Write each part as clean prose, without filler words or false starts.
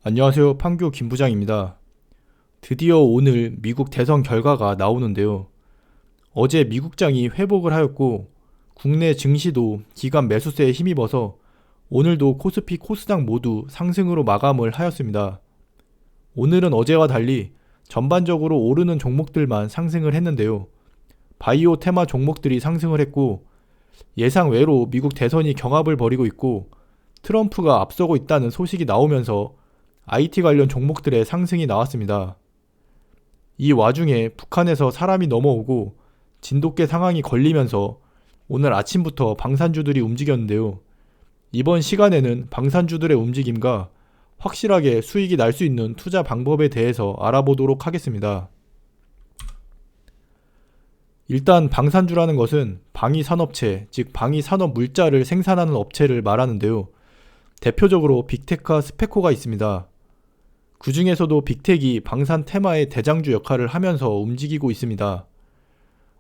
안녕하세요. 판교 김 부장입니다. 드디어 오늘 미국 대선 결과가 나오는데요. 어제 미국장이 회복을 하였고 국내 증시도 기관 매수세에 힘입어서 오늘도 코스피 코스닥 모두 상승으로 마감을 하였습니다. 오늘은 어제와 달리 전반적으로 오르는 종목들만 상승을 했는데요. 바이오 테마 종목들이 상승을 했고 예상 외로 미국 대선이 경합을 벌이고 있고 트럼프가 앞서고 있다는 소식이 나오면서 IT 관련 종목들의 상승이 나왔습니다. 이 와중에 북한에서 사람이 넘어오고 진돗개 상황이 걸리면서 오늘 아침부터 방산주들이 움직였는데요. 이번 시간에는 방산주들의 움직임과 확실하게 수익이 날 수 있는 투자 방법에 대해서 알아보도록 하겠습니다. 일단 방산주라는 것은 방위산업체, 즉 방위산업 물자를 생산하는 업체를 말하는데요. 대표적으로 빅텍과 스페코가 있습니다. 그 중에서도 빅텍이 방산 테마의 대장주 역할을 하면서 움직이고 있습니다.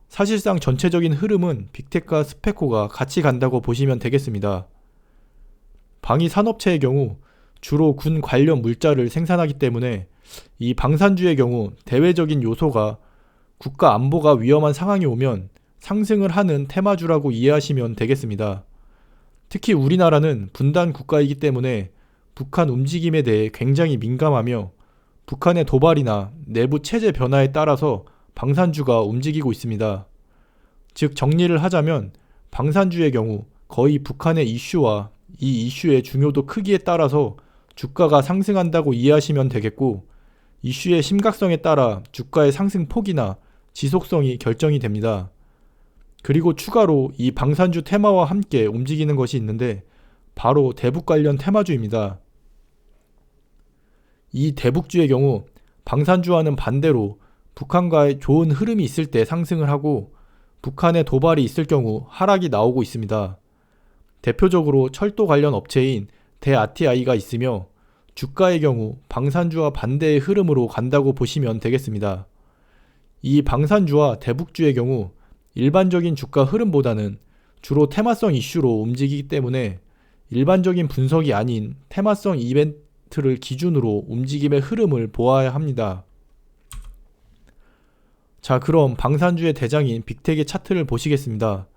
사실상 전체적인 흐름은 빅텍과 스페코가 같이 간다고 보시면 되겠습니다. 방위 산업체의 경우 주로 군 관련 물자를 생산하기 때문에 이 방산주의 경우 대외적인 요소가 국가 안보가 위험한 상황이 오면 상승을 하는 테마주라고 이해하시면 되겠습니다. 특히 우리나라는 분단 국가이기 때문에 북한 움직임에 대해 굉장히 민감하며 북한의 도발이나 내부 체제 변화에 따라서 방산주가 움직이고 있습니다. 즉 정리를 하자면 방산주의 경우 거의 북한의 이슈와 이 이슈의 중요도 크기에 따라서 주가가 상승한다고 이해하시면 되겠고 이슈의 심각성에 따라 주가의 상승 폭이나 지속성이 결정이 됩니다. 그리고 추가로 이 방산주 테마와 함께 움직이는 것이 있는데 바로 대북 관련 테마주입니다. 이 대북주의 경우 방산주와는 반대로 북한과의 좋은 흐름이 있을 때 상승을 하고 북한의 도발이 있을 경우 하락이 나오고 있습니다. 대표적으로 철도 관련 업체인 대아티아이가 있으며 주가의 경우 방산주와 반대의 흐름으로 간다고 보시면 되겠습니다. 이 방산주와 대북주의 경우 일반적인 주가 흐름보다는 주로 테마성 이슈로 움직이기 때문에 일반적인 분석이 아닌 테마성 이벤트를 기준으로 움직임의 흐름을 보아야 합니다. 자, 그럼 방산주의 대장인 빅텍의 차트를 보시겠습니다.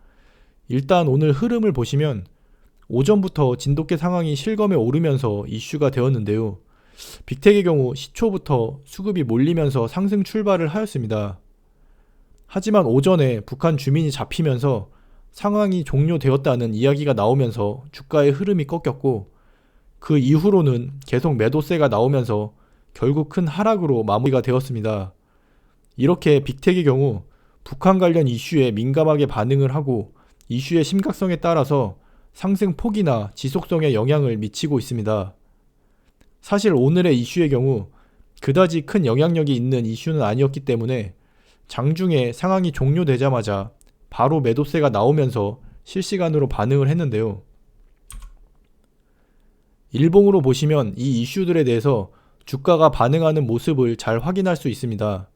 일단 오늘 흐름을 보시면 오전부터 진돗개 상황이 실검에 오르면서 이슈가 되었는데요. 빅텍의 경우 시초부터 수급이 몰리면서 상승 출발을 하였습니다. 하지만 오전에 북한 주민이 잡히면서 상황이 종료되었다는 이야기가 나오면서 주가의 흐름이 꺾였고 그 이후로는 계속 매도세가 나오면서 결국 큰 하락으로 마무리가 되었습니다. 이렇게 빅텍의 경우 북한 관련 이슈에 민감하게 반응을 하고 이슈의 심각성에 따라서 상승 폭이나 지속성에 영향을 미치고 있습니다. 사실 오늘의 이슈의 경우 그다지 큰 영향력이 있는 이슈는 아니었기 때문에 장중에 상황이 종료되자마자 바로 매도세가 나오면서 실시간으로 반응을 했는데요. 일봉으로 보시면 이 이슈들에 대해서 주가가 반응하는 모습을 잘 확인할 수 있습니다.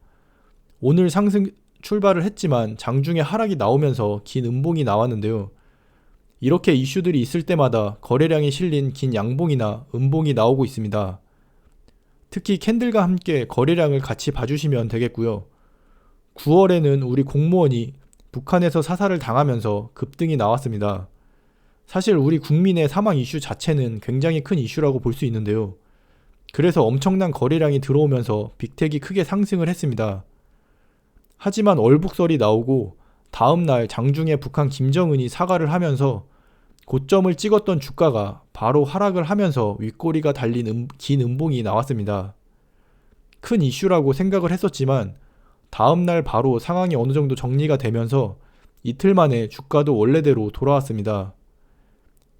오늘 상승 출발을 했지만 장중에 하락이 나오면서 긴 음봉이 나왔는데요. 이렇게 이슈들이 있을 때마다 거래량이 실린 긴 양봉이나 음봉이 나오고 있습니다. 특히 캔들과 함께 거래량을 같이 봐주시면 되겠고요. 9월에는 우리 공무원이 북한에서 사살을 당하면서 급등이 나왔습니다. 사실 우리 국민의 사망 이슈 자체는 굉장히 큰 이슈라고 볼 수 있는데요. 그래서 엄청난 거래량이 들어오면서 빅텍이 크게 상승을 했습니다. 하지만 얼북설이 나오고 다음날 장중에 북한 김정은이 사과를 하면서 고점을 찍었던 주가가 바로 하락을 하면서 윗꼬리가 달린 긴 음봉이 나왔습니다. 큰 이슈라고 생각을 했었지만 다음날 바로 상황이 어느 정도 정리가 되면서 이틀 만에 주가도 원래대로 돌아왔습니다.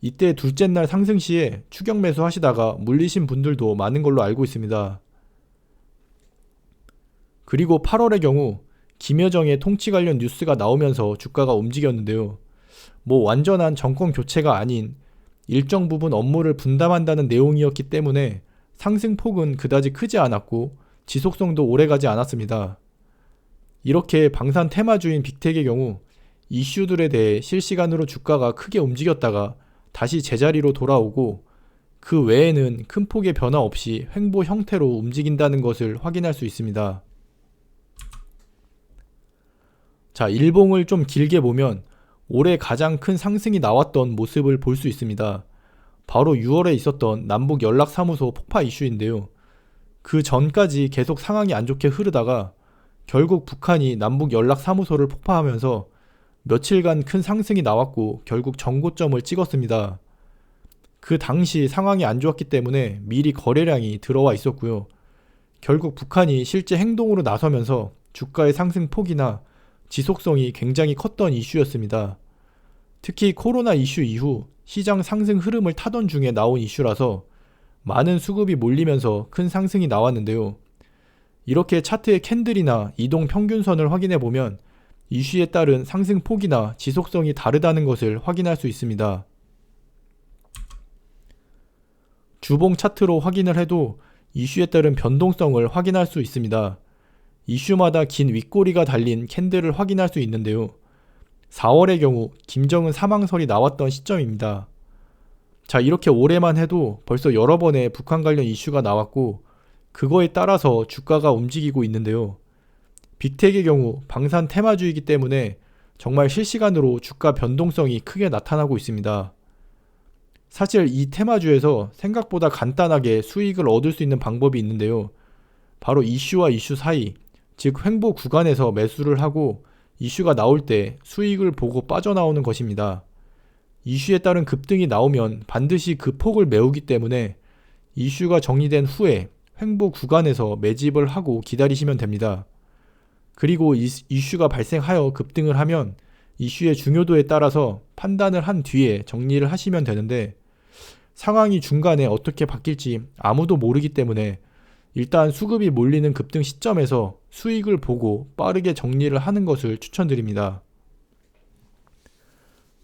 이때 둘째 날 상승 시에 추격 매수 하시다가 물리신 분들도 많은 걸로 알고 있습니다. 그리고 8월의 경우 김여정의 통치 관련 뉴스가 나오면서 주가가 움직였는데요. 뭐 완전한 정권 교체가 아닌 일정 부분 업무를 분담한다는 내용이었기 때문에 상승폭은 그다지 크지 않았고 지속성도 오래가지 않았습니다. 이렇게 방산 테마주인 빅텍의 경우 이슈들에 대해 실시간으로 주가가 크게 움직였다가 다시 제자리로 돌아오고 그 외에는 큰 폭의 변화 없이 횡보 형태로 움직인다는 것을 확인할 수 있습니다. 자, 일봉을 좀 길게 보면 올해 가장 큰 상승이 나왔던 모습을 볼 수 있습니다. 바로 6월에 있었던 남북 연락사무소 폭파 이슈인데요. 그 전까지 계속 상황이 안 좋게 흐르다가 결국 북한이 남북 연락사무소를 폭파하면서 며칠간 큰 상승이 나왔고 결국 정고점을 찍었습니다. 그 당시 상황이 안 좋았기 때문에 미리 거래량이 들어와 있었고요. 결국 북한이 실제 행동으로 나서면서 주가의 상승 폭이나 지속성이 굉장히 컸던 이슈였습니다. 특히 코로나 이슈 이후 시장 상승 흐름을 타던 중에 나온 이슈라서 많은 수급이 몰리면서 큰 상승이 나왔는데요. 이렇게 차트의 캔들이나 이동 평균선을 확인해 보면 이슈에 따른 상승 폭이나 지속성이 다르다는 것을 확인할 수 있습니다. 주봉 차트로 확인을 해도 이슈에 따른 변동성을 확인할 수 있습니다. 이슈마다 긴 윗꼬리가 달린 캔들을 확인할 수 있는데요. 4월의 경우 김정은 사망설이 나왔던 시점입니다. 자, 이렇게 올해만 해도 벌써 여러 번의 북한 관련 이슈가 나왔고 그거에 따라서 주가가 움직이고 있는데요. 빅텍의 경우 방산 테마주이기 때문에 정말 실시간으로 주가 변동성이 크게 나타나고 있습니다. 사실 이 테마주에서 생각보다 간단하게 수익을 얻을 수 있는 방법이 있는데요. 바로 이슈와 이슈 사이, 즉 횡보 구간에서 매수를 하고 이슈가 나올 때 수익을 보고 빠져나오는 것입니다. 이슈에 따른 급등이 나오면 반드시 그 폭을 메우기 때문에 이슈가 정리된 후에 횡보 구간에서 매집을 하고 기다리시면 됩니다. 그리고 이슈가 발생하여 급등을 하면 이슈의 중요도에 따라서 판단을 한 뒤에 정리를 하시면 되는데 상황이 중간에 어떻게 바뀔지 아무도 모르기 때문에 일단 수급이 몰리는 급등 시점에서 수익을 보고 빠르게 정리를 하는 것을 추천드립니다.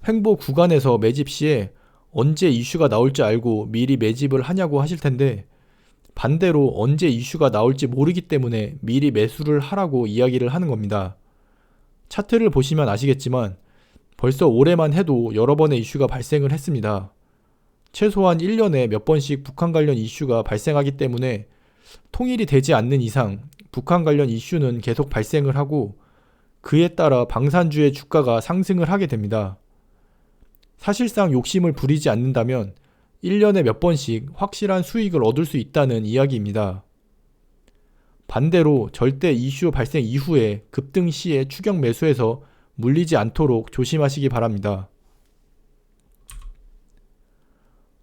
횡보 구간에서 매집 시에 언제 이슈가 나올지 알고 미리 매집을 하냐고 하실 텐데 반대로 언제 이슈가 나올지 모르기 때문에 미리 매수를 하라고 이야기를 하는 겁니다. 차트를 보시면 아시겠지만 벌써 올해만 해도 여러 번의 이슈가 발생을 했습니다. 최소한 1년에 몇 번씩 북한 관련 이슈가 발생하기 때문에 통일이 되지 않는 이상 북한 관련 이슈는 계속 발생을 하고 그에 따라 방산주의 주가가 상승을 하게 됩니다. 사실상 욕심을 부리지 않는다면 1년에 몇 번씩 확실한 수익을 얻을 수 있다는 이야기입니다. 반대로 절대 이슈 발생 이후에 급등 시에 추격 매수해서 물리지 않도록 조심하시기 바랍니다.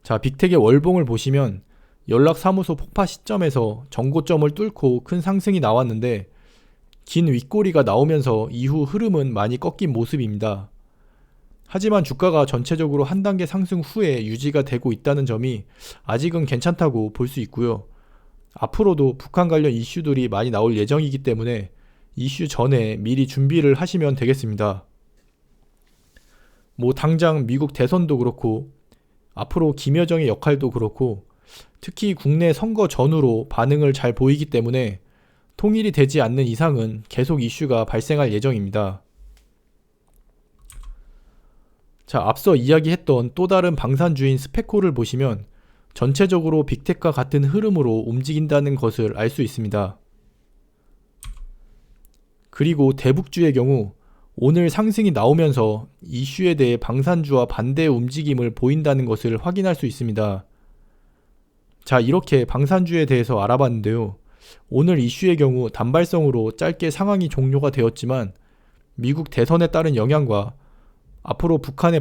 자, 빅텍의 월봉을 보시면 연락사무소 폭파 시점에서 정고점을 뚫고 큰 상승이 나왔는데 긴 윗꼬리가 나오면서 이후 흐름은 많이 꺾인 모습입니다. 하지만 주가가 전체적으로 한 단계 상승 후에 유지가 되고 있다는 점이 아직은 괜찮다고 볼 수 있고요. 앞으로도 북한 관련 이슈들이 많이 나올 예정이기 때문에 이슈 전에 미리 준비를 하시면 되겠습니다. 당장 미국 대선도 그렇고 앞으로 김여정의 역할도 그렇고 특히 국내 선거 전후로 반응을 잘 보이기 때문에 통일이 되지 않는 이상은 계속 이슈가 발생할 예정입니다. 자, 앞서 이야기했던 또 다른 방산주인 스페코를 보시면 전체적으로 빅텍과 같은 흐름으로 움직인다는 것을 알 수 있습니다. 그리고 대북주의 경우 오늘 상승이 나오면서 이슈에 대해 방산주와 반대의 움직임을 보인다는 것을 확인할 수 있습니다. 자, 이렇게 방산주에 대해서 알아봤는데요. 오늘 이슈의 경우 단발성으로 짧게 상황이 종료가 되었지만 미국 대선에 따른 영향과 앞으로 북한의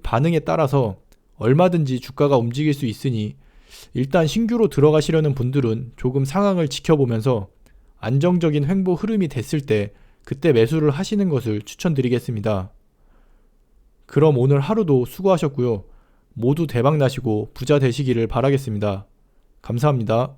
반응에 따라서 얼마든지 주가가 움직일 수 있으니 일단 신규로 들어가시려는 분들은 조금 상황을 지켜보면서 안정적인 횡보 흐름이 됐을 때 그때 매수를 하시는 것을 추천드리겠습니다. 그럼 오늘 하루도 수고하셨고요. 모두 대박 나시고 부자 되시기를 바라겠습니다. 감사합니다.